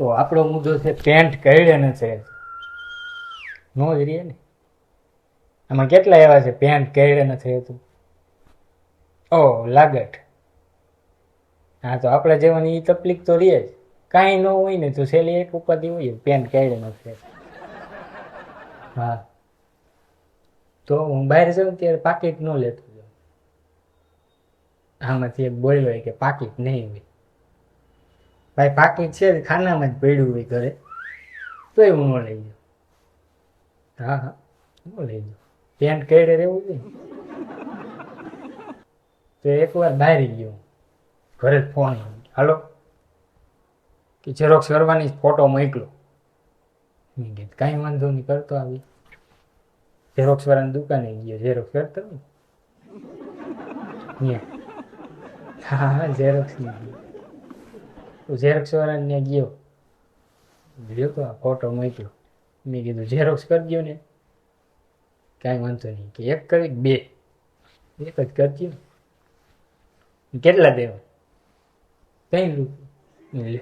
તો આપણો મુદ્દો છે પેન્ટ કઈડે નથી નો જ રહીએ ને. આમાં કેટલા એવા છે પેન્ટ કઈડે નથી રહેતું. ઓ લાગટ. હા તો આપણે જેવાની એ તકલીફ તો રહે જ. કાંઈ ન હોય ને તો છેલ્લી એક ઉપાધિ હોય પેન્ટ કઈડે નથી રહેતું. હા તો હું બહાર જાઉં ત્યારે પાકીટ ન લેતો જાઉં. આમાંથી એક બોલ્યો કે પાકીટ નહીં હોય. ભાઈ પાકીટ છે ખાનામાં જ પડ્યું હોય ઘરે તોય હું ન લઈ જાઉં. હા હા ન લઈ જાઉં. પેન્ટ કઈડે રહેવું જોઈએ. તો એકવાર બહાર ગયો ઘરે જ ફોન હાલો કે ઝેરોક્સ કરવાની ફોટો મોકલો. મેં કીધું કાંઈ વાંધો નહીં કરતો આવી. ઝેરોક્સ વાળાની દુકાને ગયો ઝેરોક્સ કરતો ને હા હા ઝેરોક્સ ની ગયો ઝેરોક્સ વાળાને ગયો તો આ ફોટો મોકલો. મેં કીધું ઝેરોક્સ કરજો ને. કાંઈ વાંધો નહીં કે એક કરી બે એક જ કરજો. કેટલા દેવા? 3 રૂપિયા. લે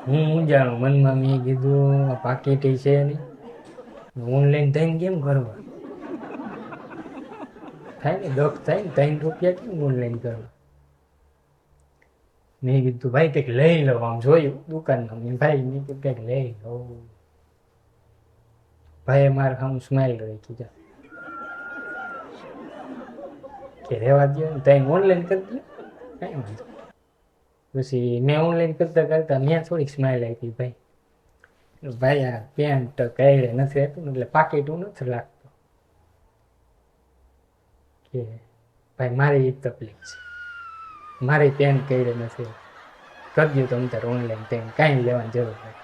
હું ઊંજાણું મનમાં. મેં કીધું પાકીટ છે નહીં ઓનલાઈન થઈને કેમ કરવા થાય ને દખ થાય ને 3 રૂપિયા કેમ ઓનલાઈન કરવા. મેં કીધું ભાઈ કંઈક લઈ લો. આમ જોયું દુકાનમાં મેં ભાઈ મેં કીધું કંઈક લઈ લો. ભાઈ મારે આમ સ્માઈલ રાખી જા કે રેવા દો ને ત્યાં ઓનલાઈન કરી દો કાંઈ વાંધો. પછી મેં ઓનલાઈન કરતા કરતા મેં થોડીક સ્માઈલ આપી ભાઈ. ભાઈ આ પેન્ટ કઈડે નથી રહેતું ને એટલે પાકીટ હું નથી લાગતો કે ભાઈ મારી એ તકલીફ છે. મારી પેન્ટ કઈડે નથી કરજો તમે તારે ઓનલાઈન ત્યાં કાંઈ લેવાની જરૂર નથી.